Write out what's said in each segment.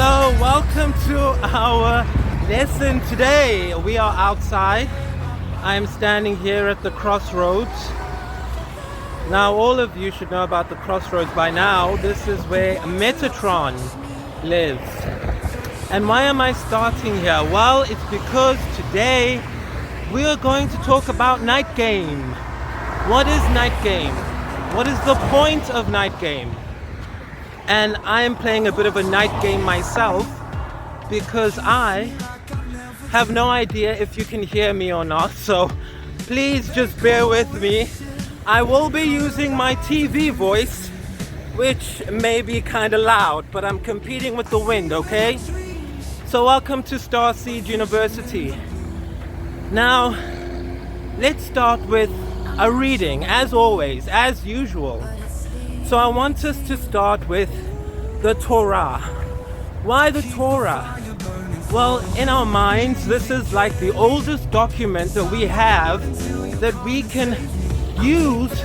Hello, welcome to our lesson today. We are outside. I am standing here at the crossroads. Now, all of you should know about the crossroads by now. This is where Metatron lives. And why am I starting here? Well, it's because today we are going to talk about night game. What is night game? What is the point of night game? And I am playing a bit of a night game myself because I have no idea if you can hear me or not. So please just bear with me. I will be using my TV voice, which may be kind of loud, but I'm competing with the wind, okay? So welcome to Starseed University. Now, let's start with a reading, as always, as usual. So I want us to start with the Torah. Why the Torah? Well, in our minds, this is like the oldest document that we have that we can use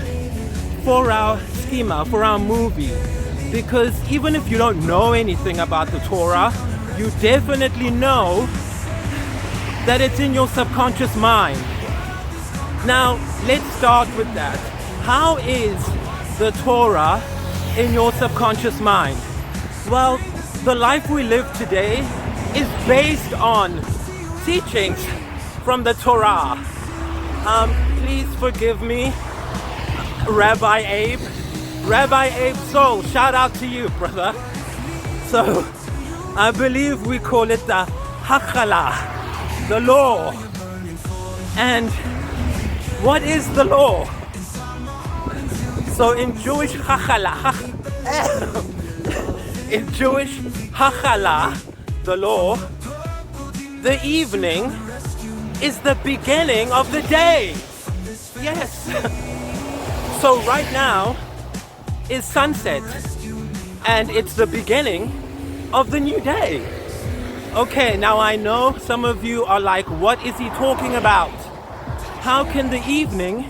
for our schema, for our movie. Because even if you don't know anything about the Torah, you definitely know that it's in your subconscious mind. Now, let's start with that. How is the Torah in your subconscious mind? Well, the life we live today is based on teachings from the Torah. Please forgive me, Rabbi Abe. Rabbi Abe Soul, shout out to you, brother. So, I believe we call it the Halacha, the law. And what is the law? So in Jewish Halakha, the law, the evening is the beginning of the day. Yes. So right now is sunset, and it's the beginning of the new day. Okay, now I know some of you are like, what is he talking about? How can the evening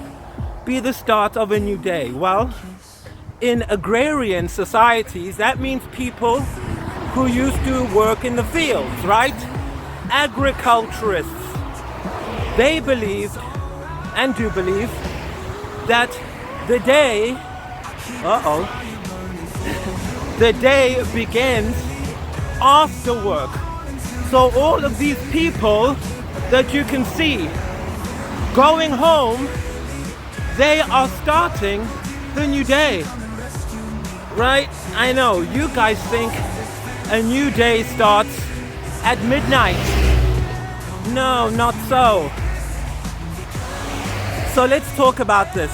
be the start of a new day? Well, in agrarian societies, that means people who used to work in the fields, right? Agriculturists. They believed and do believe that the day, the day begins after work. So all of these people that you can see going home, they are starting the new day, right? I know, you guys think a new day starts at midnight. No, not so. So let's talk about this.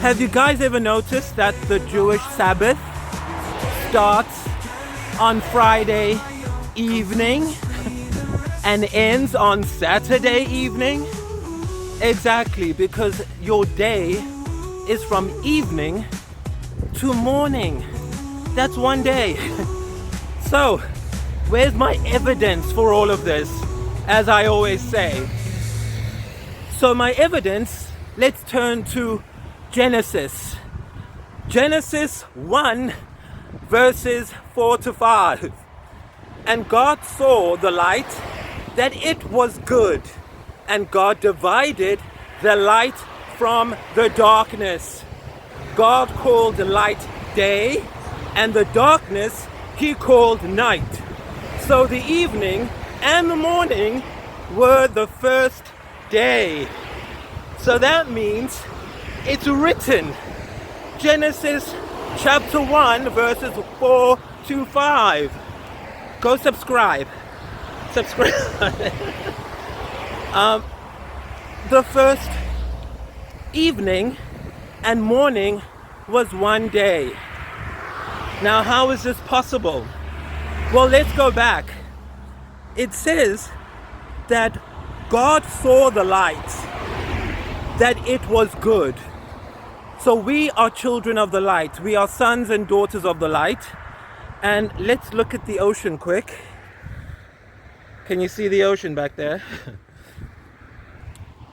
Have you guys ever noticed that the Jewish Sabbath starts on Friday evening and ends on Saturday evening? Exactly, because your day is from evening to morning. That's one day. So, where's my evidence for all of this, as I always say? So my evidence, let's turn to Genesis. Genesis 1, verses 4 to 5. And God saw the light, that it was good. And God divided the light from the darkness. God called the light day, and the darkness he called night. So the evening and the morning were the first day. So that means it's written. Genesis chapter 1, verses 4 to 5. Go subscribe. The first evening and morning was one day. Now, how is this possible? Well, let's go back. It says that God saw the light, that it was good. So we are children of the light. We are sons and daughters of the light. And let's look at the ocean quick. Can you see the ocean back there?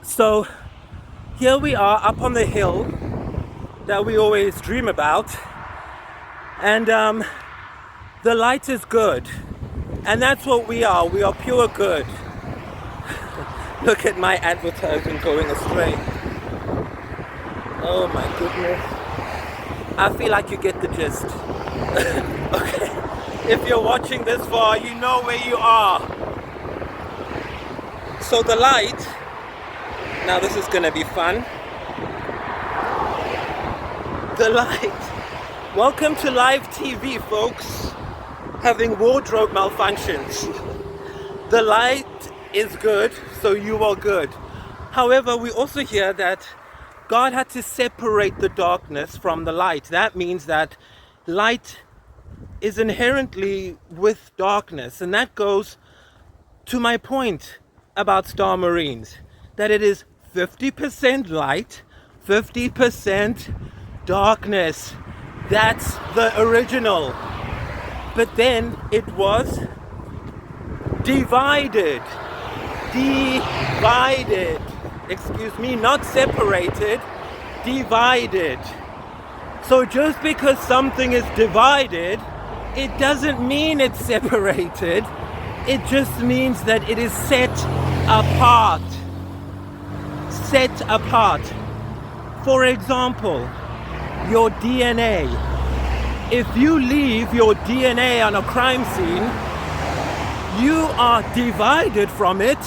So here we are up on the hill that we always dream about. And The light is good. And that's what we are. We are pure good. Look at my advertisement going astray. Oh my goodness. I feel like you get the gist. Okay. If you're watching this far, you know where you are. So the light, now this is gonna be fun. The light. Welcome to live TV, folks. Having wardrobe malfunctions. The light is good, so you are good. However, we also hear that God had to separate the darkness from the light. That means that light is inherently with darkness. And that goes to my point about star marines. That it is 50% light, 50% darkness. That's the original. But then it was divided. Excuse me, not separated, divided. So just because something is divided, it doesn't mean it's separated. It just means that it is set apart. Set apart. For example, your DNA. If you leave your DNA on a crime scene, you are divided from it,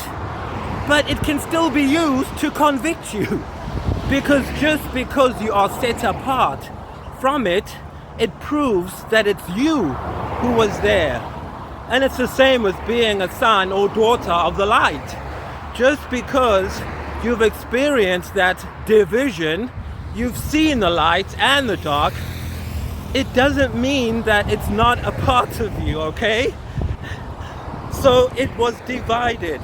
but it can still be used to convict you. Because just because you are set apart from it, it proves that it's you who was there. And it's the same with being a son or daughter of the light. Just because you've experienced that division, you've seen the light and the dark, it doesn't mean that it's not a part of you, okay? So it was divided.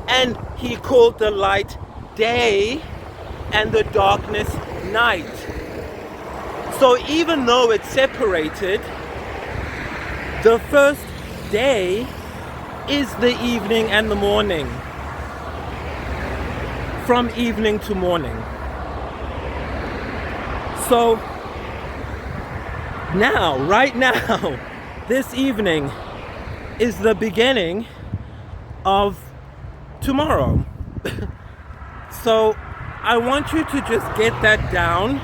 And he called the light day and the darkness night. So even though it's separated, the first day is the evening and the morning. From evening to morning. So now, right now, this evening is the beginning of tomorrow. So I want you to just get that down,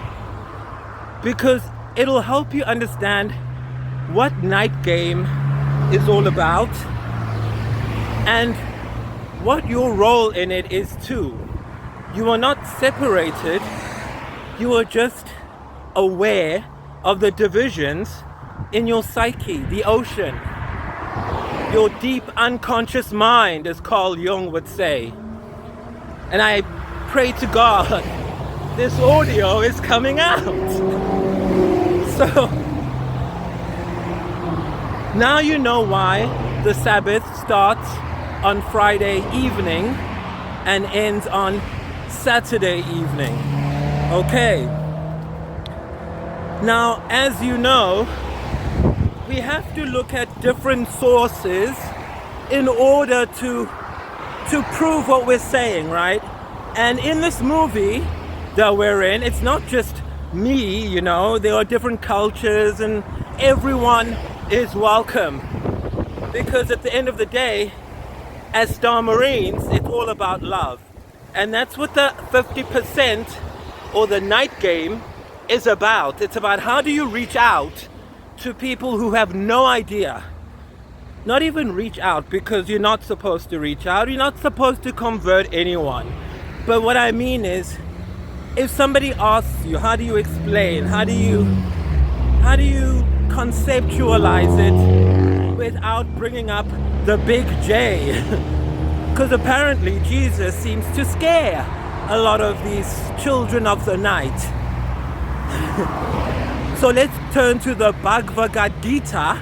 because it'll help you understand what night game is all about and what your role in it is too. You are not separated, you are just aware of the divisions in your psyche, the ocean. Your deep unconscious mind, as Carl Jung would say. And I pray to God, this audio is coming out. So, now you know why the Sabbath starts on Friday evening and ends on Saturday evening. Okay. Now, as you know, we have to look at different sources in order to prove what we're saying, right? And in this movie that we're in, it's not just me, you know, there are different cultures and everyone is welcome. Because at the end of the day, as Star Marines, it's all about love. And that's what the 50% or the night game is about. It's about how do you reach out to people who have no idea. Not even reach out, because you're not supposed to reach out. You're not supposed to convert anyone. But what I mean is, if somebody asks you, how do you explain? How do you conceptualize it without bringing up the big J? Because apparently Jesus seems to scare a lot of these children of the night. So let's turn to the Bhagavad Gita,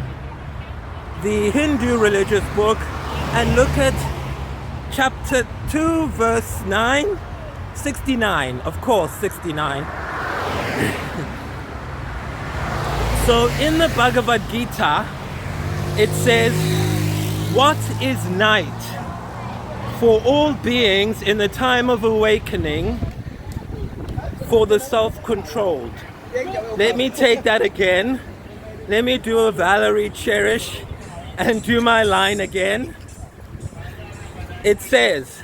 the Hindu religious book, and look at chapter 2, verse 9, 69, of course, 69. So in the Bhagavad Gita, it says, what is night? For all beings in the time of awakening, for the self-controlled. Let me take that again. Let me do a Valerie Cherish and do my line again. It says,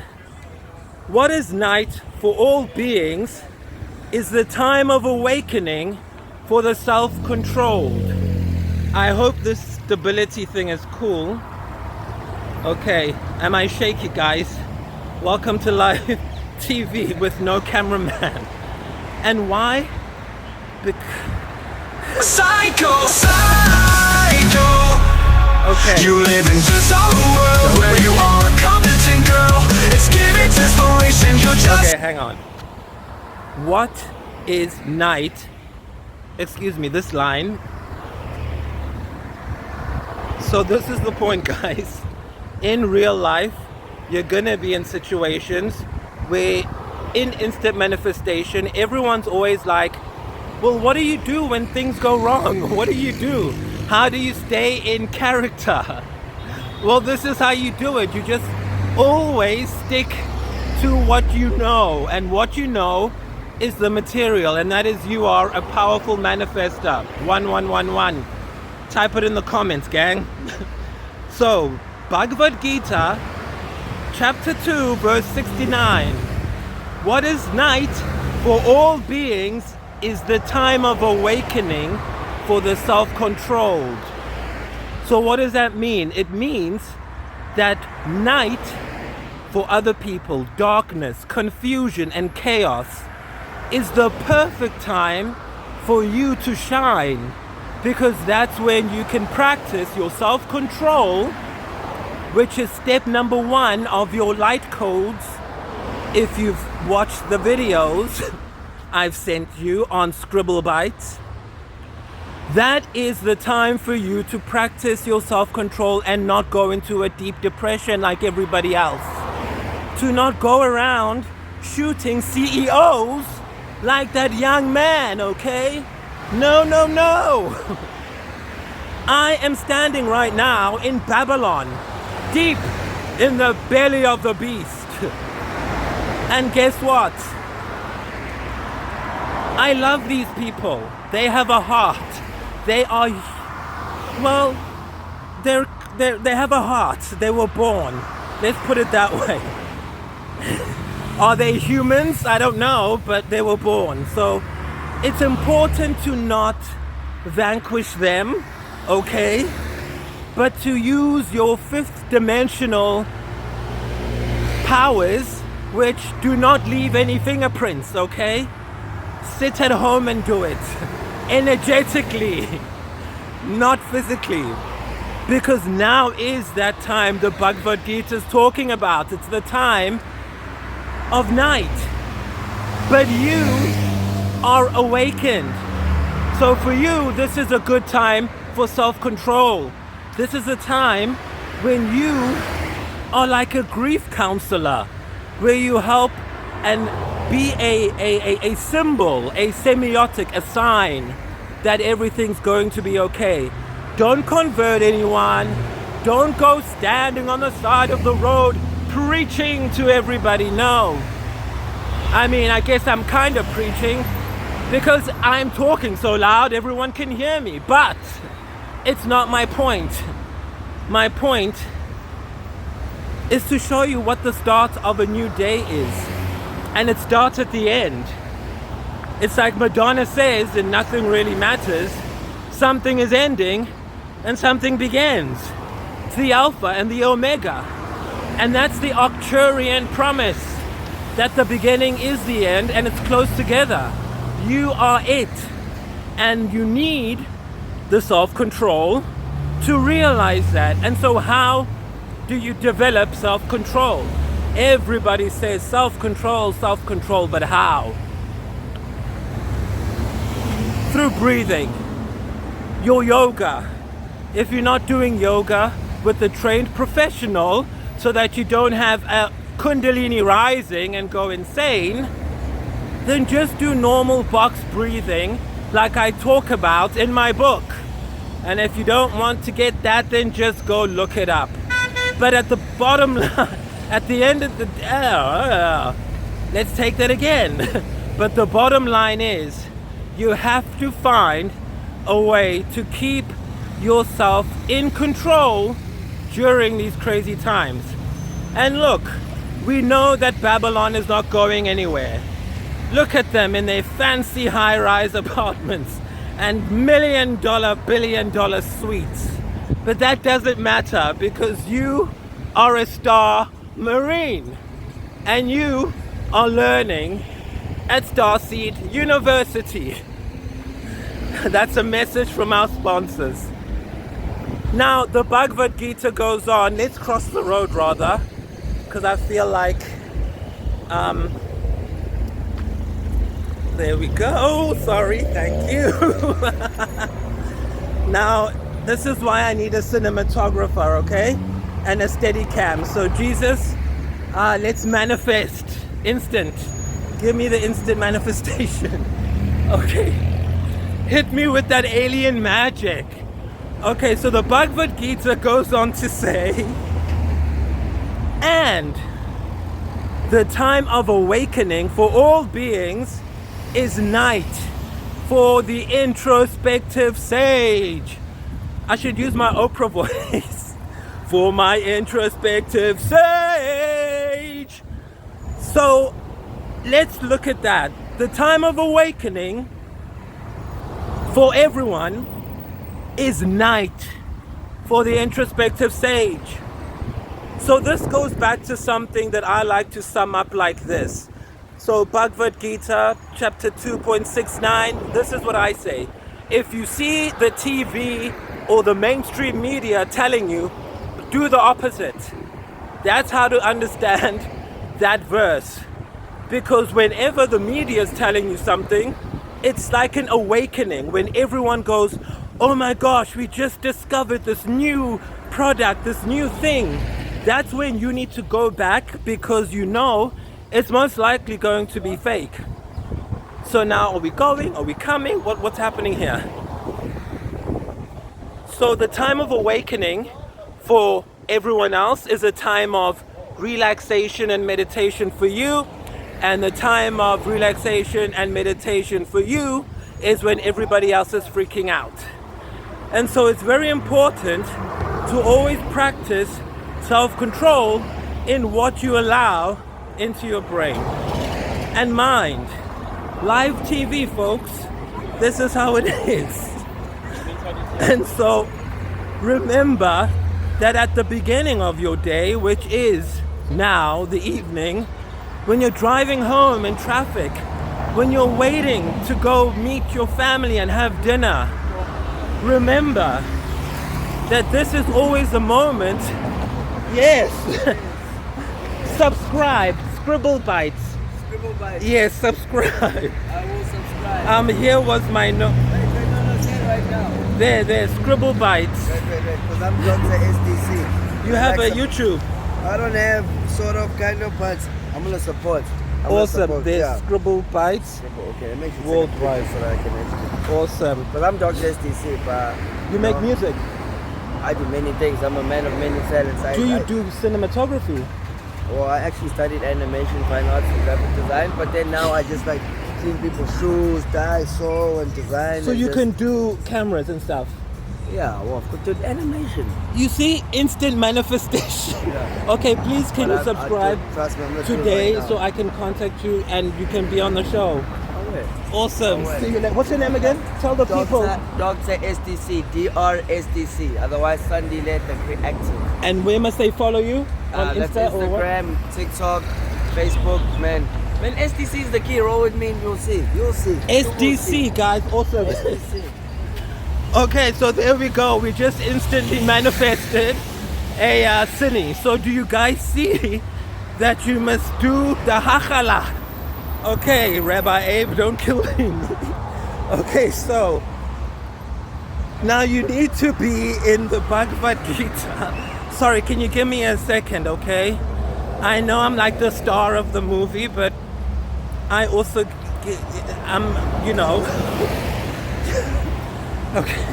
what is night for all beings is the time of awakening for the self-controlled. I hope this stability thing is cool. Okay, am I shaky, guys? Welcome to live TV with no cameraman. And why? Psycho, psycho. Okay. You live in this other world where you are a competent girl. It's giving desperation. You're just. Okay, hang on. What is night? Excuse me, this line. So this is the point, guys. In real life, you're gonna be in situations where in instant manifestation, everyone's always like, well, what do you do when things go wrong? What do you do? How do you stay in character? Well, this is how you do it. You just always stick to what you know, and what you know is the material, and that is you are a powerful manifester. 1111. Type it in the comments, gang. So, Bhagavad Gita, chapter 2, verse 69. What is night for all beings is the time of awakening for the self-controlled. So what does that mean? It means that night for other people, darkness, confusion, and chaos is the perfect time for you to shine, because that's when you can practice your self-control, which is step number 1 of your light codes. If you've watched the videos I've sent you on Scribble Bites, that is the time for you to practice your self-control and not go into a deep depression like everybody else. To not go around shooting CEOs like that young man, okay? No, no, no. I am standing right now in Babylon, deep in the belly of the beast. And guess what? I love these people. They have a heart. They are, well, they have a heart. They were born. Let's put it that way. Are they humans? I don't know, but they were born. So it's important to not vanquish them, okay? But to use your 5th dimensional powers, which do not leave any fingerprints, okay? Sit at home and do it. Energetically, not physically. Because now is that time the Bhagavad Gita is talking about. It's the time of night. But you are awakened. So for you, this is a good time for self-control. This is a time when you are like a grief counselor, where you help and be a symbol, a semiotic, a sign that everything's going to be okay. Don't convert anyone. Don't go standing on the side of the road preaching to everybody. No. I mean, I guess I'm kind of preaching because I'm talking so loud everyone can hear me, but it's not my point. My point is to show you what the start of a new day is. And it starts at the end. It's like Madonna says in Nothing Really Matters, something is ending and something begins. It's the Alpha and the Omega. And that's the Arcturian promise, that the beginning is the end and it's close together. You are it. And you need the self-control to realize that. And so how do you develop self-control? Everybody says self-control, but how? Through breathing. Your yoga. If you're not doing yoga with a trained professional so that you don't have a Kundalini rising and go insane, then just do normal box breathing like I talk about in my book. And if you don't want to get that, then just go look it up. But at the bottom line, at the end of the let's take that again. But the bottom line is, you have to find a way to keep yourself in control during these crazy times. And look, we know that Babylon is not going anywhere. Look at them in their fancy high-rise apartments and million-dollar, billion-dollar suites. But that doesn't matter because you are a star Marine and you are learning at Starseed University. That's a message from our sponsors. Now the Bhagavad Gita goes on. Let's cross the road rather, because I feel like there we go. Sorry, thank you. Now this is why I need a cinematographer, okay, and a steady cam. So Jesus, let's manifest instant. Give me the instant manifestation. Okay, hit me with that alien magic. Okay, so the Bhagavad Gita goes on to say, and the time of awakening for all beings is night for the introspective sage. I should use my Oprah voice. For my introspective sage. So let's look at that. The time of awakening for everyone is night for the introspective sage. So this goes back to something that I like to sum up like this. So Bhagavad Gita chapter 2.69, this is what I say. If you see the TV or the mainstream media telling you, do the opposite. That's how to understand that verse. Because whenever the media is telling you something, it's like an awakening. When everyone goes, oh my gosh, we just discovered this new product, this new thing. That's when you need to go back because you know it's most likely going to be fake. So now, are we going? Are we coming? What's happening here? So the time of awakening for everyone else is a time of relaxation and meditation for you. And the time of relaxation and meditation for you is when everybody else is freaking out. And so it's very important to always practice self-control in what you allow into your brain and mind. Live TV, folks, this is how it is. And so remember that at the beginning of your day, which is now the evening, when you're driving home in traffic, when you're waiting to go meet your family and have dinner, remember that this is always a moment. Yes. Subscribe. Scribble Bites. Scribble Bites. Yes, subscribe. I will subscribe. Here was my Wait, no, say it right now. There, Scribble Bites. Wait, because I'm Dr. SDC. You have a YouTube. I don't have sort of kind of, but I'm gonna support. Awesome. There's Scribble Bites. Okay, that makes it worldwide so that I can actually. Awesome. Because I'm Dr. SDC, but You make music. I do many things. I'm a man of many talents. Do you do cinematography? Well, I actually studied animation, fine arts, and graphic design, but then now I just like clean people's shoes, dye, sew, and design. So and you just, can do cameras and stuff. Yeah, well, of course, do animation. You see, instant manifestation. Yeah. Okay, please can you subscribe trust me, I'm gonna do it today right so now. I can contact you and you can be on the show. Okay. Awesome. No way. See you later. What's your name again? Tell the people. Dr. SDC, DRSDC, otherwise Sunday Later Creative. And where must they follow you? On That's Insta or what? Instagram, TikTok, Facebook, man. When SDC is the key, roll with me and you'll see. You'll see. SDC, guys. Awesome. SDC. Okay, so there we go. We just instantly manifested a cine. So do you guys see that you must do the hachala? Okay, Rabbi Abe, don't kill him. Okay, so now you need to be in the Bhagavad Gita. Sorry, can you give me a second, okay? I know I'm like the star of the movie, but I also, I'm, you know. Okay.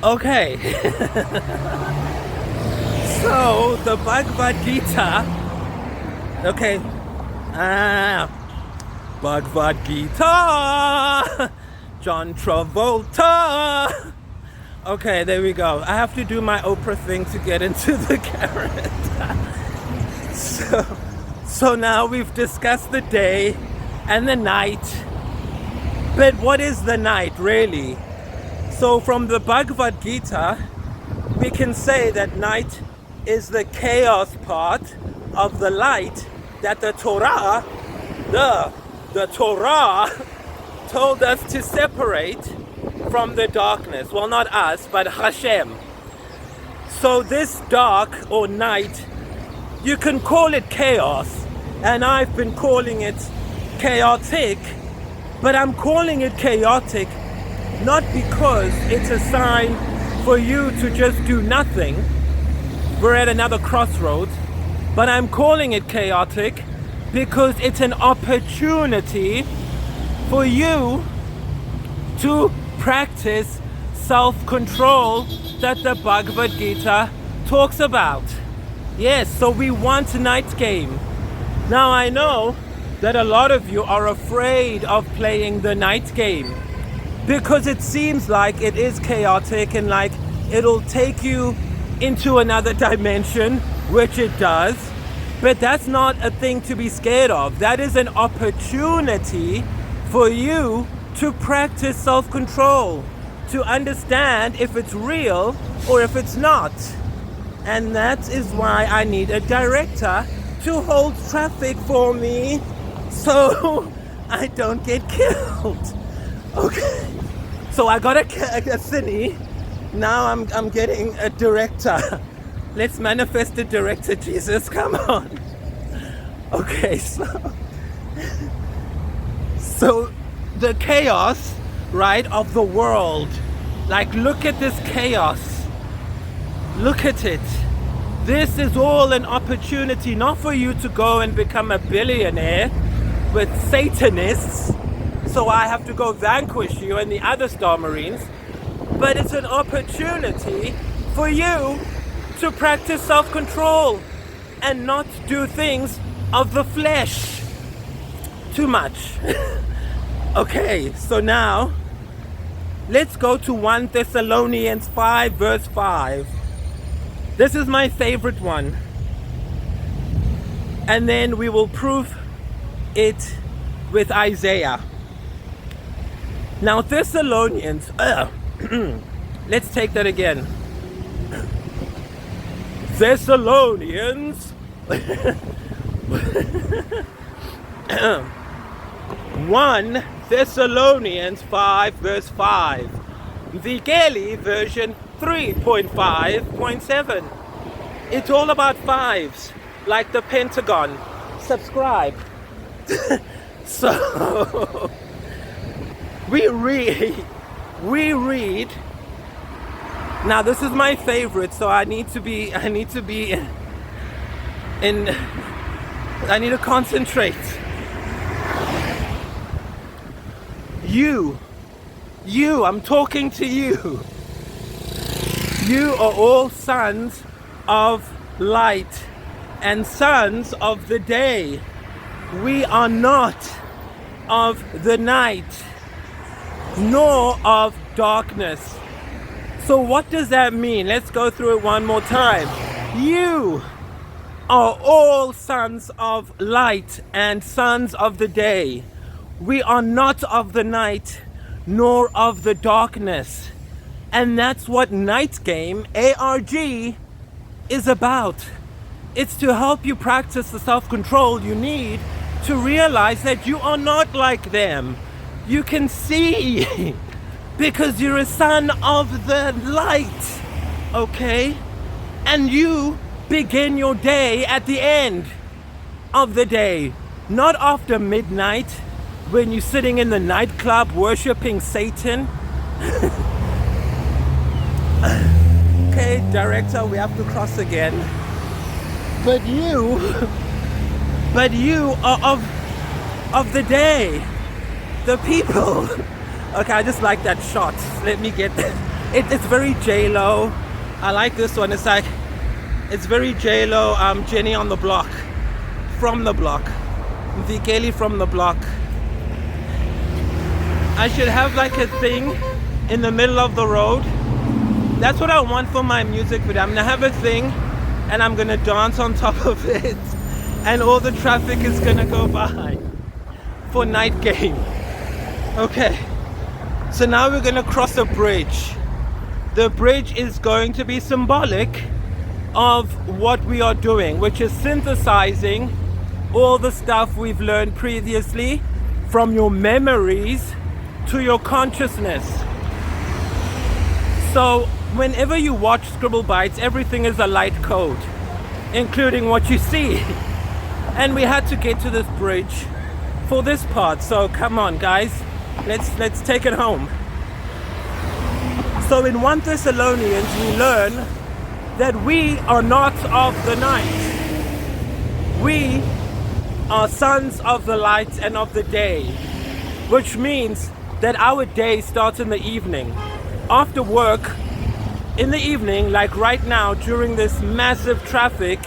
Okay. So the Bhagavad Gita Okay. Bhagavad Gita. John Travolta. Okay, there we go. I have to do my Oprah thing to get into the character. So now we've discussed the day and the night. But what is the night really? So from the Bhagavad Gita, we can say that night is the chaos part of the light that the Torah told us to separate from the darkness. Well, not us, but Hashem. So this dark or night, you can call it chaos, and I've been calling it chaotic, but I'm calling it chaotic not because it's a sign for you to just do nothing. We're at another crossroads, but I'm calling it chaotic because it's an opportunity for you to practice self-control that the Bhagavad Gita talks about. Yes, so we want a night game. Now I know that a lot of you are afraid of playing the night game because it seems like it is chaotic and like it'll take you into another dimension, which it does. But that's not a thing to be scared of. That is an opportunity for you to practice self-control, to understand if it's real or if it's not. And that is why I need a director to hold traffic for me so I don't get killed. Okay, so I got a cine. Now I'm getting a director. Let's manifest the director, Jesus, come on. Okay, so the chaos, right, of the world. Like, look at this chaos. Look at it. This is all an opportunity, not for you to go and become a billionaire with Satanists, so I have to go vanquish you and the other Star Marines, but it's an opportunity for you to practice self-control and not do things of the flesh too much. Okay, so now let's go to 1 Thessalonians 5 verse 5. This is my favorite one. And then we will prove it with Isaiah. Now Thessalonians, let's take that again. Thessalonians 1 Thessalonians 5 verse 5. Mvikeli version 3.5.7. It's all about fives, like the Pentagon. Subscribe. So we read. Now this is my favorite, so I need to concentrate. You, I'm talking to you. You are all sons of light and sons of the day. We are not of the night, nor of darkness. So what does that mean? Let's go through it one more time. You are all sons of light and sons of the day. We are not of the night, nor of the darkness. And that's what Night Game, ARG, is about. It's to help you practice the self-control you need to realize that you are not like them. You can see because you're a son of the light, okay? And you begin your day at the end of the day, not after midnight when you're sitting in the nightclub worshiping Satan. Okay, director, we have to cross again. But you are of the day, the people. Okay, I just like that shot. Let me get that. It's very J-Lo. I like this one. It's very J-Lo, Jenny on the Block. from the block. Mvikeli from the block. I should have like a thing in the middle of the road. That's what I want for my music video. I'm gonna have a thing and I'm gonna dance on top of it, and all the traffic is gonna go by for night game. Okay, so now we're gonna cross a bridge. The bridge is going to be symbolic of what we are doing, which is synthesizing all the stuff we've learned previously from your memories to your consciousness. So whenever you watch Scribble Bites, everything is a light code, including what you see. And we had to get to this bridge for this part, so come on guys, let's take it home. So in 1 Thessalonians we learn that we are not of the night. We are sons of the light and of the day, which means that our day starts in the evening. After work, in the evening, like right now during this massive traffic,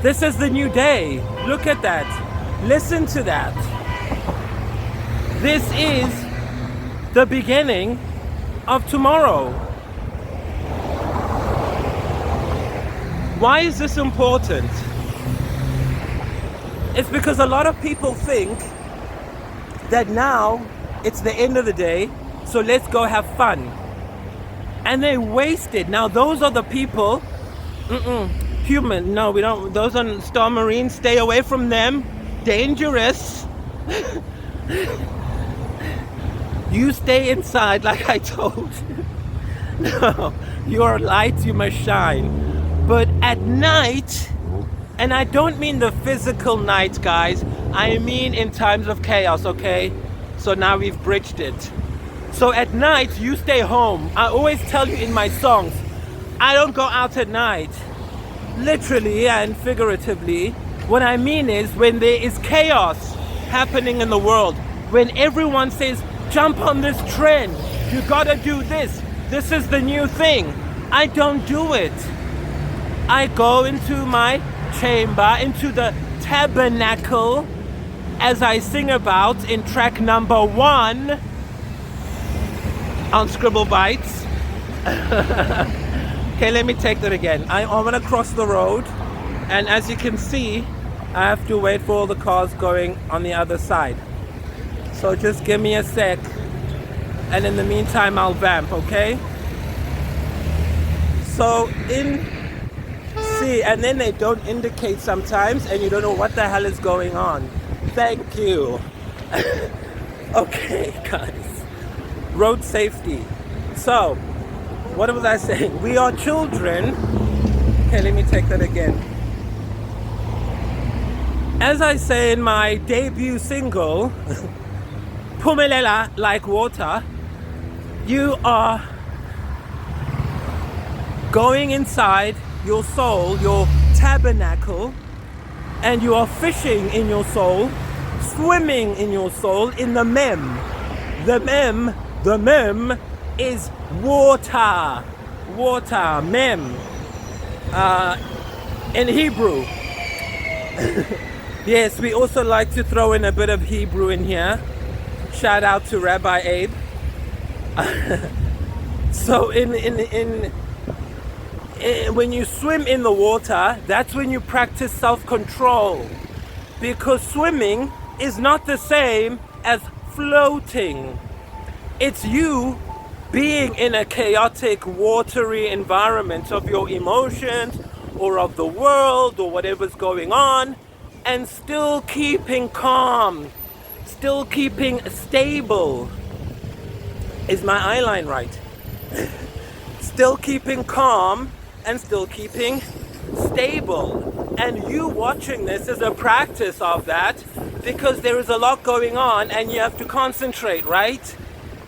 this is the new day. Look at that. Listen to that. This is the beginning of tomorrow. Why is this important? It's because a lot of people think that now it's the end of the day, so let's go have fun. And they waste it. Now those are the people, human, no we don't, those are Star Marines, stay away from them, dangerous. You stay inside like I told you. No, you're light, you must shine. But at night, and I don't mean the physical night guys, I mean in times of chaos, okay? So now we've bridged it. So at night, you stay home. I always tell you in my songs, I don't go out at night. Literally and figuratively. What I mean is when there is chaos happening in the world, when everyone says, jump on this trend, you gotta do this, this is the new thing. I don't do it. I go into my chamber, into the tabernacle, as I sing about in track number 1 on Scribble Bites. Okay, let me take that again. I want to cross the road, and as you can see, I have to wait for all the cars going on the other side. So just give me a sec, and in the meantime I'll vamp, okay? So see, and then they don't indicate sometimes, and you don't know what the hell is going on. Thank you. Okay, guys. Road safety. So, what was I saying? We are children. Okay, let me take that again. As I say in my debut single, Pumelela Like Water, you are going inside your soul, your tabernacle, and you are fishing in your soul, swimming in your soul in the mem. The mem is water. Water, mem. In Hebrew. Yes, we also like to throw in a bit of Hebrew in here. Shout out to Rabbi Abe. So when you swim in the water, that's when you practice self-control, because swimming is not the same as floating. It's you being in a chaotic, watery environment of your emotions or of the world or whatever's going on, and still keeping calm, still keeping stable. Is my eyeline right? Still keeping calm and still keeping stable. And you watching this is a practice of that, because there is a lot going on and you have to concentrate, right?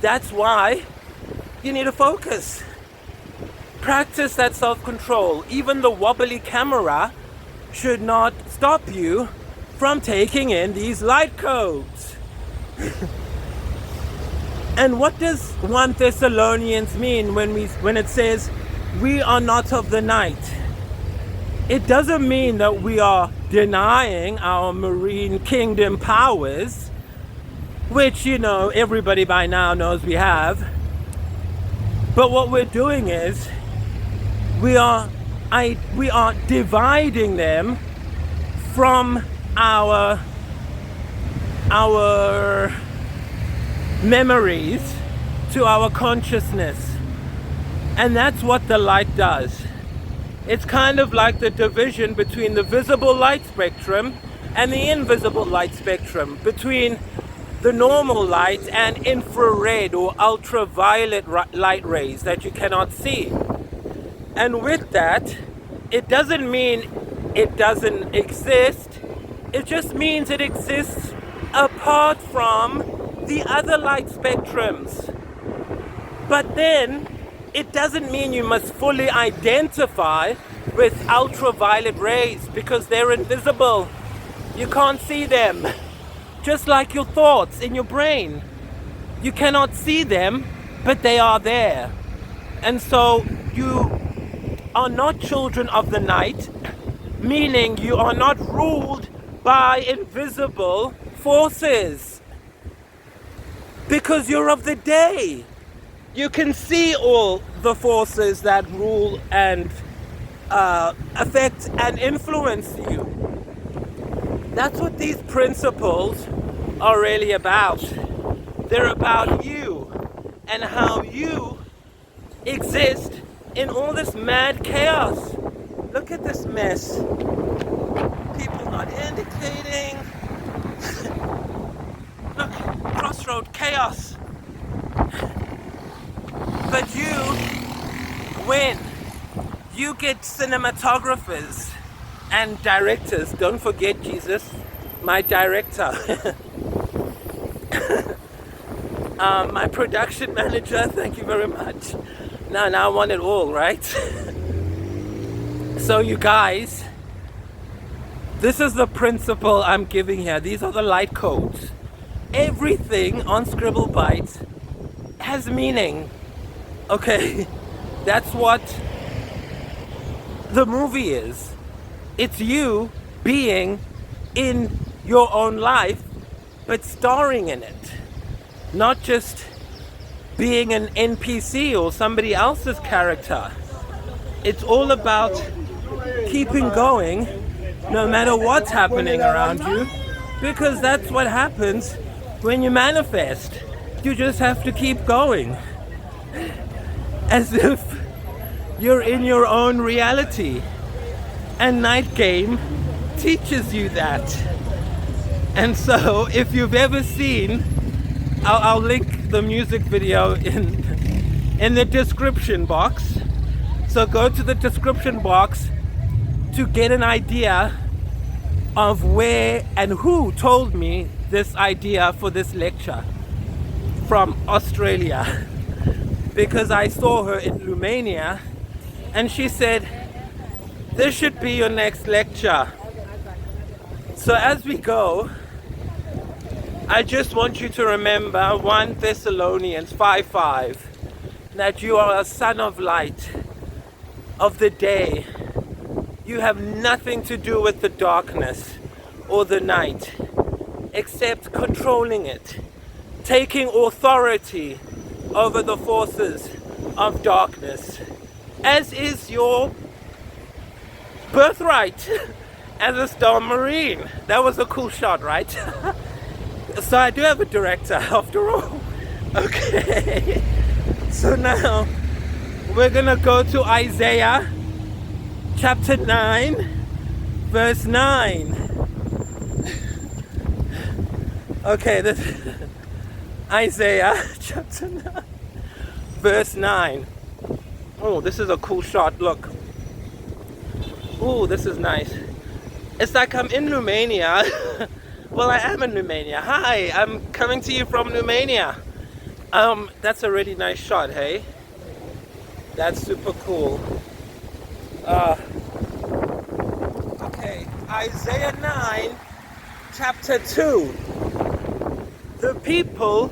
That's why you need to focus. Practice that self-control. Even the wobbly camera should not stop you from taking in these light codes. And what does 1 Thessalonians mean when it says we are not of the night? It doesn't mean that we are denying our marine kingdom powers, which, you know, everybody by now knows we have. But what we're doing is we are dividing them from our memories to our consciousness. And that's what the light does. It's kind of like the division between the visible light spectrum and the invisible light spectrum, between the normal light and infrared or ultraviolet light rays that you cannot see. And with that, it doesn't mean it doesn't exist. It just means it exists apart from the other light spectrums. But then it doesn't mean you must fully identify with ultraviolet rays, because they're invisible. You can't see them. Just like your thoughts in your brain. You cannot see them, but they are there. And so you are not children of the night, meaning you are not ruled by invisible forces, because you're of the day. You can see all the forces that rule and affect and influence you. That's what these principles are really about. They're about you and how you exist in all this mad chaos. Look at this mess. People not indicating. Look, crossroad chaos. But you win. You get cinematographers and directors. Don't forget Jesus, my director. My production manager, thank you very much. Now I want it all, right? So you guys, this is the principle I'm giving here. These are the light codes. Everything on Scribblebyte has meaning. Okay, that's what the movie is. It's you being in your own life, but starring in it. Not just being an NPC or somebody else's character. It's all about keeping going no matter what's happening around you, because that's what happens when you manifest. You just have to keep going. As if you're in your own reality. And Night Game teaches you that. And so if you've ever seen, I'll link the music video in the description box. So go to the description box to get an idea of where and who told me this idea for this lecture from Australia. Because I saw her in Romania and she said, this should be your next lecture. So as we go, I just want you to remember 1 Thessalonians 5:5, that you are a son of light, of the day. You have nothing to do with the darkness or the night, except controlling it, taking authority over the forces of darkness, as is your birthright as a Star Marine. That was a cool shot, right? So I do have a director after all. Okay. So now we're gonna go to Isaiah chapter 9 verse 9. Okay, this Isaiah chapter 9 verse 9. Oh, this is a cool shot, look. Oh, this is nice. It's like I'm in Romania. Well, I am in Romania. Hi, I'm coming to you from Romania. That's a really nice shot, hey? That's super cool. Okay, Isaiah 9, chapter 2. The people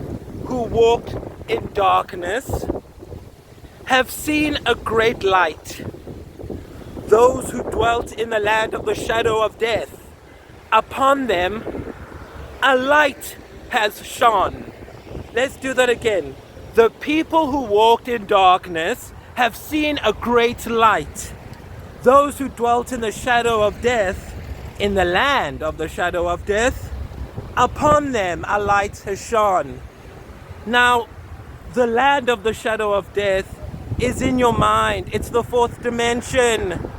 who walked in darkness have seen a great light. Those who dwelt in the land of the shadow of death upon them a light has shone. Let's do that again. The people who walked in darkness have seen a great light. Those who dwelt in the shadow of death, in the land of the shadow of death, upon them a light has shone. Now, the land of the shadow of death is in your mind. It's the fourth dimension.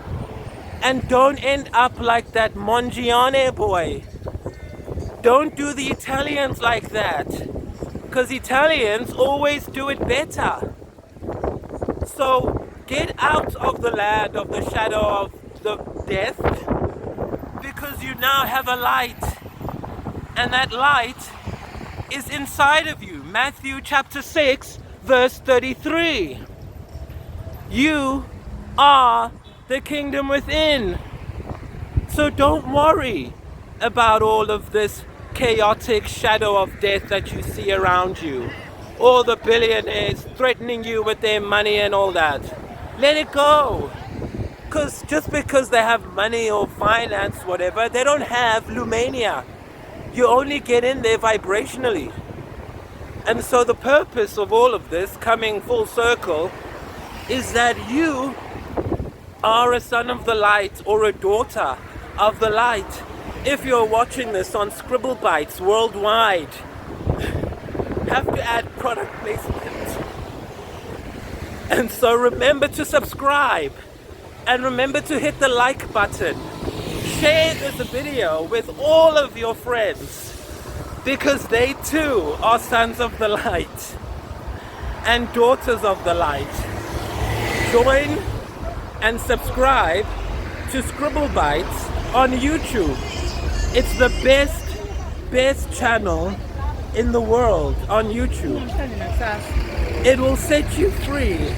And don't end up like that Mongiane boy. Don't do the Italians like that. Because Italians always do it better. So get out of the land of the shadow of the death, because you now have a light. And that light is inside of you. Matthew chapter 6 verse 33. You are the kingdom within. So don't worry about all of this chaotic shadow of death that you see around you. All the billionaires threatening you with their money and all that. Let it go. Just because they have money or finance, whatever, they don't have Lumania. You only get in there vibrationally. And so the purpose of all of this, coming full circle, is that you are a son of the light or a daughter of the light. If you're watching this on Scribble Bites worldwide, have to add product placement. And so remember to subscribe, and remember to hit the like button. Share this video with all of your friends, because they too are sons of the light and daughters of the light. Join and subscribe to Scribble Bites on YouTube. It's the best channel in the world on YouTube. It will set you free.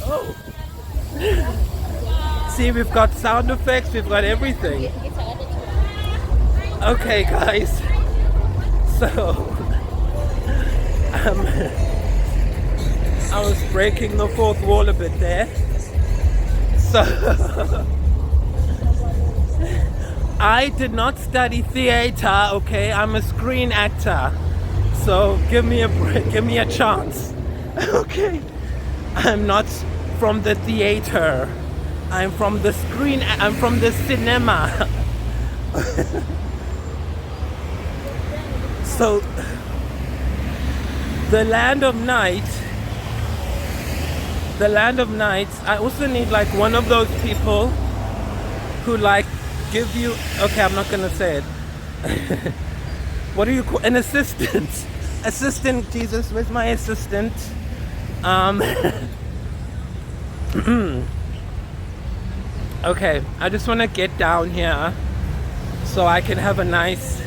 Oh. See, we've got sound effects, we've got everything. Okay, guys. So, I was breaking the fourth wall a bit there. So, I did not study theater, okay? I'm a screen actor. So give me a break, give me a chance. Okay? I'm not from the theater. I'm from the screen, I'm from the cinema. So, the land of night, I also need like one of those people who like give you, okay, I'm not gonna say it. What do you call, an assistant? Assistant, Jesus, where's my assistant? Okay, I just want to get down here so I can have a nice,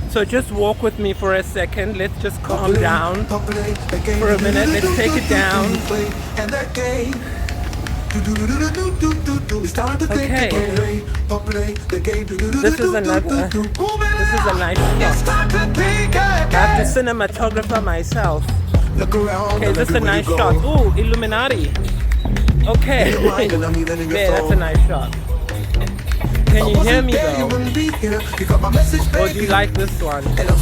so just walk with me for a second. Let's just calm down for a minute. Let's take it down. Okay, this is a nice shot. I have the cinematographer myself. Okay, this is a nice shot. Ooh, Illuminati. Okay, yeah, that's a nice shot. Can you hear me though? Or do you like this one? That's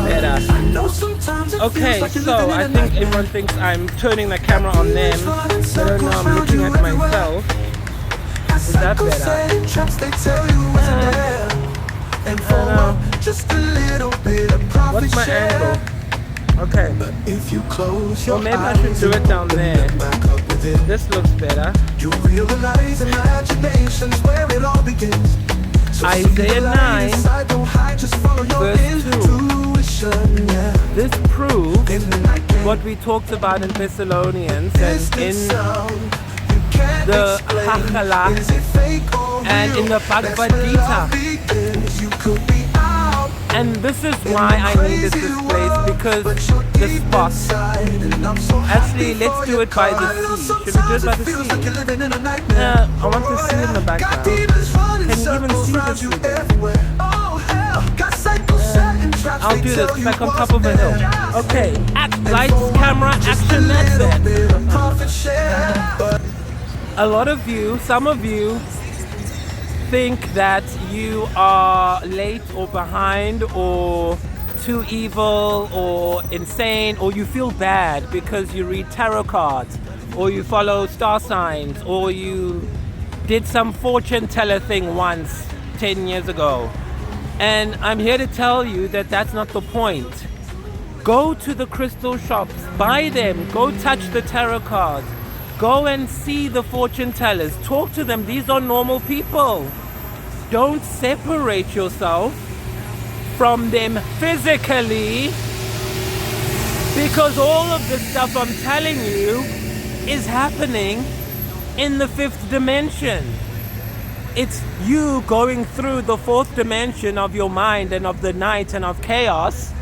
better. Okay, so I think everyone thinks I'm turning the camera on them. I don't know, I'm looking at myself. Is that better? I don't know. What's my angle? Okay. Well, maybe I should do it down there. This looks better. You realize imagination's where it all begins. Isaiah 9 verse 2. This proves what we talked about in Thessalonians and in the Halacha and in the Bhagavad Gita. And this is why I needed this place, because the spot. Actually, let's do it by the sea. Should we do it by the sea? Yeah, I want the sea in the background. Can you even see the sea there? I'll do this, like on top of a hill. Okay, lights, camera, action, that's it. a lot of you, some of you, think that you are late or behind or too evil or insane, or you feel bad because you read tarot cards or you follow star signs or you did some fortune teller thing once 10 years ago. And I'm here to tell you that that's not the point. Go to the crystal shops, buy them, go touch the tarot cards, go and see the fortune tellers, talk to them. These are normal people. Don't separate yourself from them physically, because all of the stuff I'm telling you is happening in the 5th dimension. It's you going through the 4th dimension of your mind and of the night and of chaos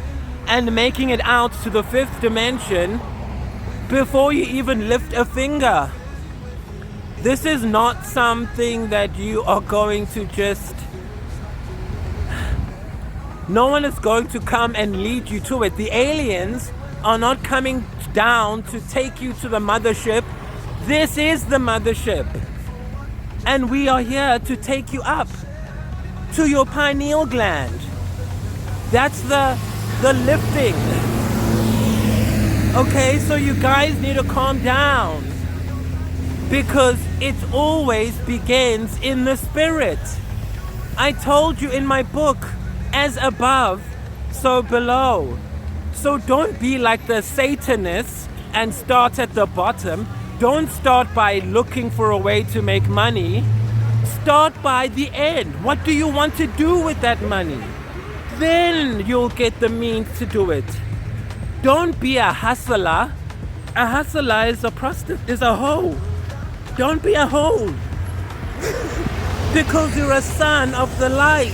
and making it out to the 5th dimension before you even lift a finger. This is not something that you are going to just... No one is going to come and lead you to it. The aliens are not coming down to take you to the mothership. This is the mothership. And we are here to take you up to your pineal gland. That's the lifting. Okay, so you guys need to calm down, because it always begins in the spirit. I told you in my book, as above, so below. So don't be like the Satanists and start at the bottom. Don't start by looking for a way to make money. Start by the end. What do you want to do with that money? Then you'll get the means to do it. Don't be a hustler. A hustler is a prostitute, is a hoe. Don't be a hoe. Because you're a son of the light,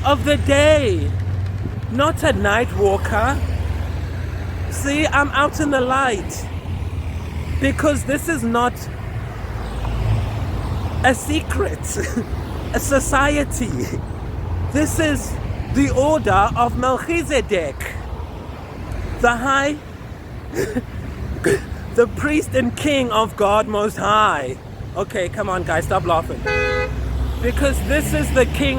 of the day, not a night walker. See, I'm out in the light. Because this is not a secret, a society. This is the order of Melchizedek, the high, the priest and king of God Most High. Okay, come on guys, stop laughing. Because this is the king.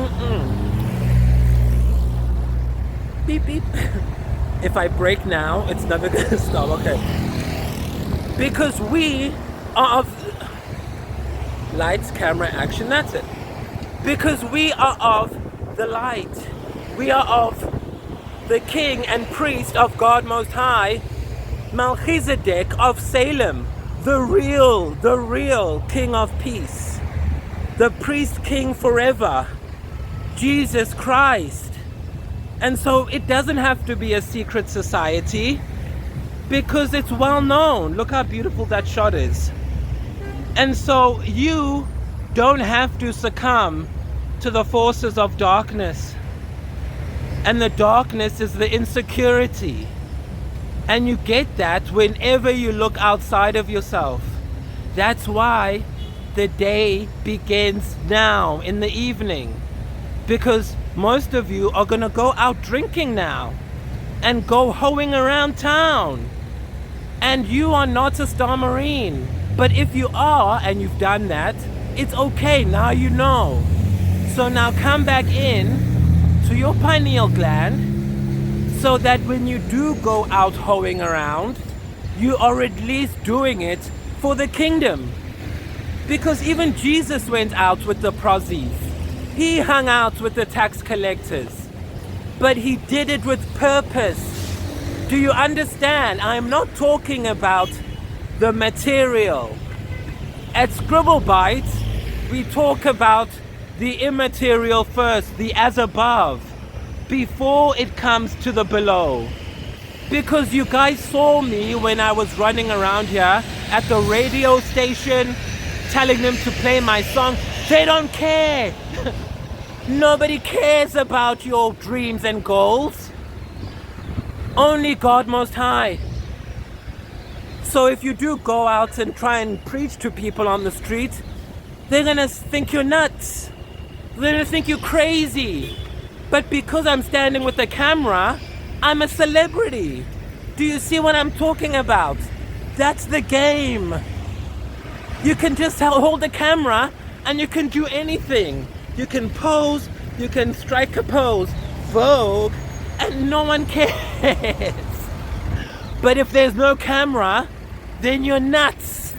Beep, beep. If I break now, it's never gonna stop, okay. Because we are of lights, camera, action, that's it. Because we are of the light. We are of the king and priest of God Most High, Melchizedek of Salem, the real king of peace, the priest king forever, Jesus Christ. And so it doesn't have to be a secret society, because it's well known. Look how beautiful that shot is. And so you don't have to succumb to the forces of darkness. And the darkness is the insecurity. And you get that whenever you look outside of yourself. That's why the day begins now in the evening. Because most of you are gonna go out drinking now and go hoeing around town. And you are not a Star Marine. But if you are, and you've done that, it's okay, now you know. So now come back in to your pineal gland, so that when you do go out hoeing around, you are at least doing it for the kingdom. Because even Jesus went out with the prozis. He hung out with the tax collectors. But he did it with purpose. Do you understand? I'm not talking about the material. At Scribblebite, we talk about the immaterial first, the as above, before it comes to the below. Because you guys saw me when I was running around here at the radio station, telling them to play my song. They don't care. Nobody cares about your dreams and goals. Only God Most High. So if you do go out and try and preach to people on the street, they're gonna think you're nuts. They're gonna think you're crazy. But because I'm standing with the camera, I'm a celebrity. Do you see what I'm talking about? That's the game. You can just hold the camera and you can do anything. You can pose, you can strike a pose, Vogue, and no one cares. But if there's no camera, then you're nuts.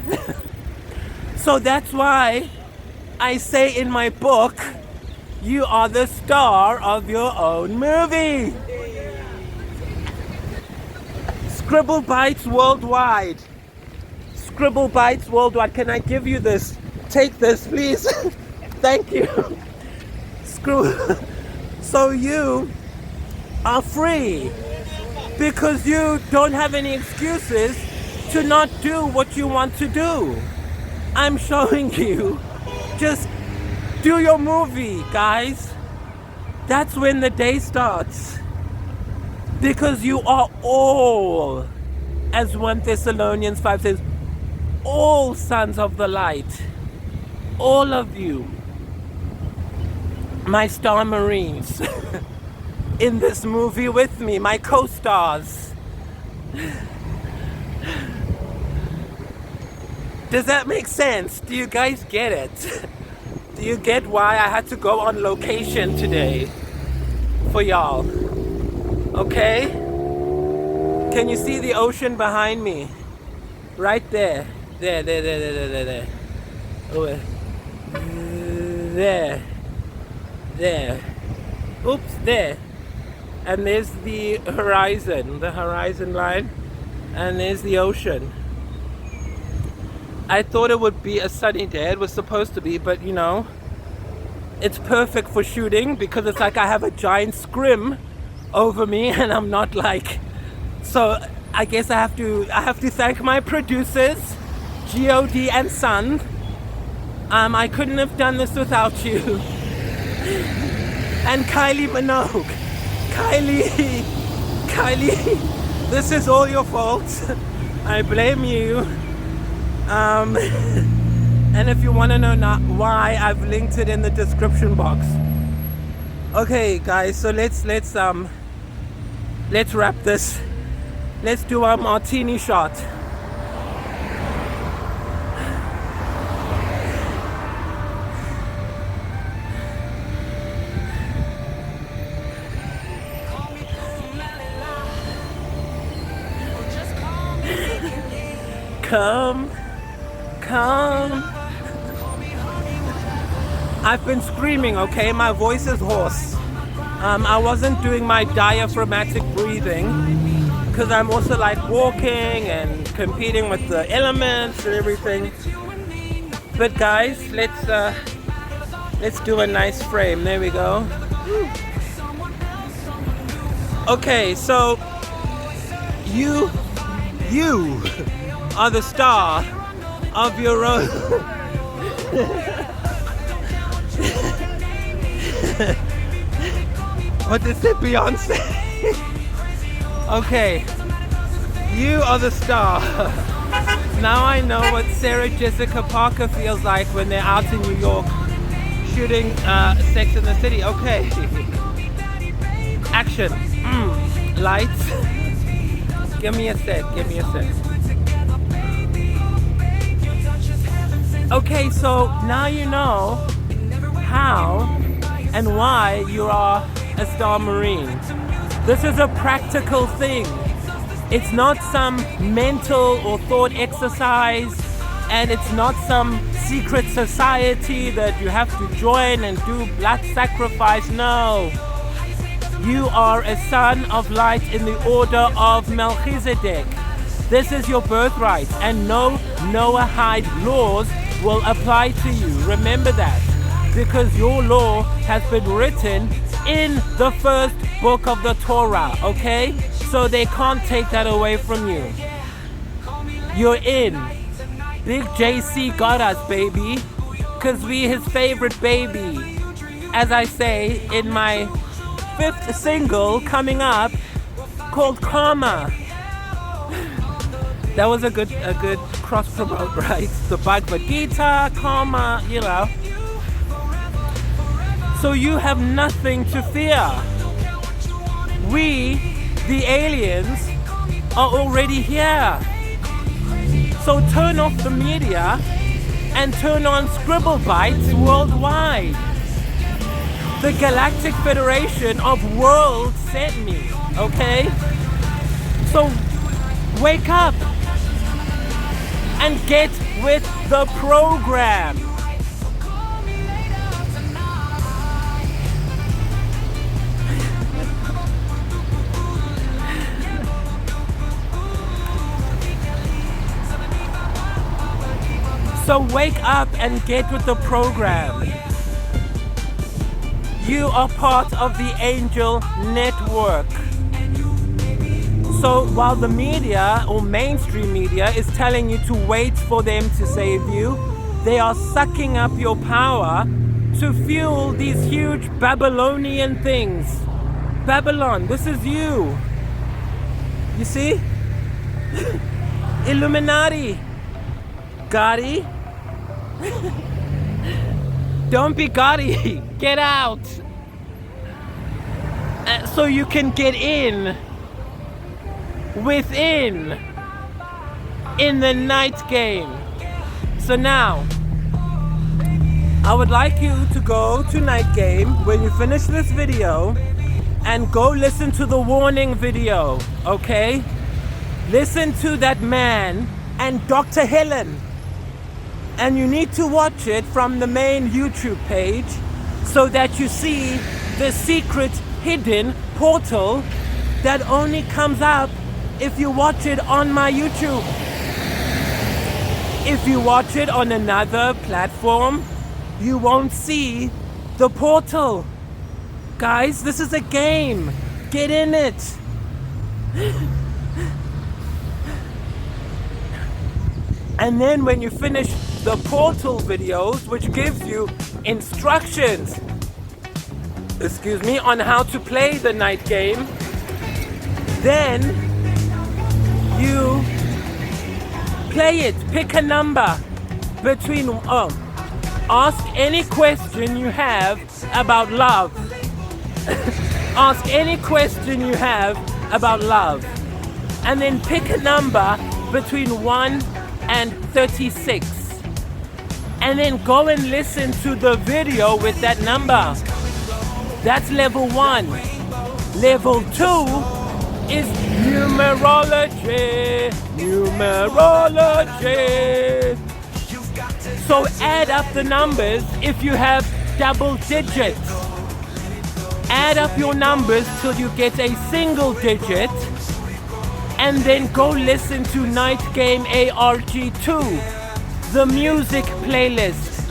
So that's why I say in my book, you are the star of your own movie. Scribble Bites Worldwide. Scribble Bites Worldwide. Can I give you this? Take this, please. Thank you. So you are free because you don't have any excuses to not do what you want to do. I'm showing you. Just do your movie, guys. That's when the day starts. Because you are all, as 1 Thessalonians 5 says, all sons of the light. All of you. My star Marines. In this movie with me, my co-stars. Does that make sense? Do you guys get it? Do you get why I had to go on location today for y'all? Okay? Can you see the ocean behind me? Right there. There. Oh, there. Oops, there. And there's the horizon line, and there's the ocean. I thought it would be a sunny day. It was supposed to be, but you know, it's perfect for shooting because it's like I have a giant scrim over me and I'm not like, so I guess I have to thank my producers, God and Son. I couldn't have done this without you. And Kylie Minogue. Kylie, this is all your fault. I blame you. And if you want to know why, I've linked it in the description box. Okay, guys, so let's wrap this. Let's do our martini shot. Come. I've been screaming, okay? My voice is hoarse. I wasn't doing my diaphragmatic breathing because I'm also like walking and competing with the elements and everything. But guys, let's do a nice frame. There we go. Okay, so you are the star of your own. What did say Beyonce? Okay, you are the star. Now I know what Sarah Jessica Parker feels like when they're out in New York shooting Sex in the City. Okay. Action. Lights. Give me a set. Okay, so now you know how and why you are a Star Marine. This is a practical thing. It's not some mental or thought exercise, and it's not some secret society that you have to join and do blood sacrifice. No. You are a son of light in the order of Melchizedek. This is your birthright, and no Noahide laws will apply to you. Remember that, because your law has been written in the first book of the Torah, okay? So they can't take that away from you. You're in. Big JC got us, baby, because we his favorite baby. As I say in my 5th single coming up called Karma. That was a good cross promote, right? The Bhagavad Gita, Karma, you know. So you have nothing to fear. We, the aliens, are already here. So turn off the media and turn on Scribble Bites worldwide. The Galactic Federation of Worlds sent me, okay? So wake up and get with the program. So wake up and get with the program. You are part of the Angel Network. So while the media or mainstream media is telling you to wait for them to save you, they are sucking up your power to fuel these huge Babylonian things. Babylon, this is you. You see? Illuminati. Gotti. Don't be Gotti. Get out. So you can get in. Within. In the night game. So now, I would like you to go to night game when you finish this video and go listen to the warning video, okay? Listen to that man and Dr. Helen. And you need to watch it from the main YouTube page so that you see the secret hidden portal that only comes up if you watch it on my YouTube. If you watch it on another platform, you won't see the portal. Guys, this is a game. Get in it. And then when you finish the portal videos, which gives you instructions, on how to play the night game, then you play it. Pick a number between, ask any question you have about love. Ask any question you have about love. And then pick a number between 1 and 36. And then go and listen to the video with that number. That's level 1. Level 2 is numerology. Numerology. So add up the numbers if you have double digits. Add up your numbers till you get a single digit. And then go listen to Night Game ARG 2, the music playlist,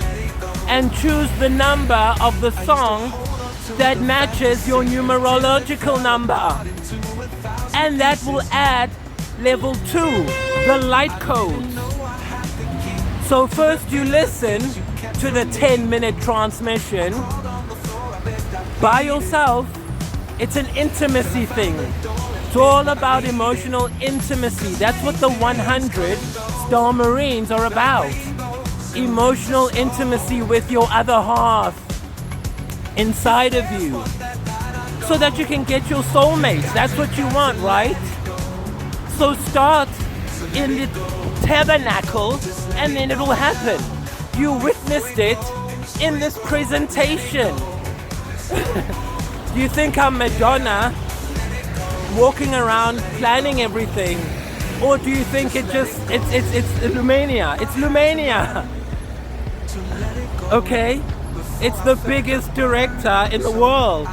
and choose the number of the song that matches your numerological number. And that will add level 2, the light code. So first you listen to the 10-minute transmission by yourself. It's an intimacy thing. It's all about emotional intimacy. That's what the 100 Star Marines are about. Emotional intimacy with your other half inside of you. So that you can get your soulmates. That's what you want, right? So start in the tabernacle and then it'll happen. You witnessed it in this presentation. Do you think I'm Madonna walking around planning everything, or do you think it's Lumania? It's Lumania. Okay, it's the biggest director in the world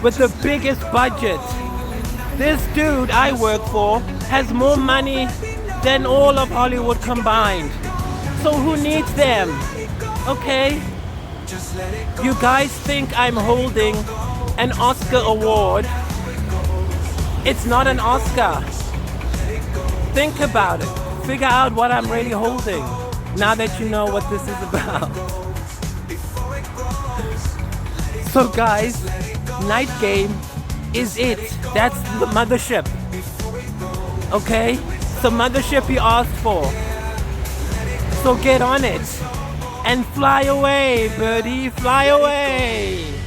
with the biggest budget. This dude I work for has more money than all of Hollywood combined. So who needs them? Okay, you guys think I'm holding an Oscar award. It's not an Oscar. Think about it. Figure out what I'm really holding now that you know what this is about. So guys, night game is it. That's the mothership. Okay? It's the mothership you asked for. So get on it and fly away, birdie, fly away.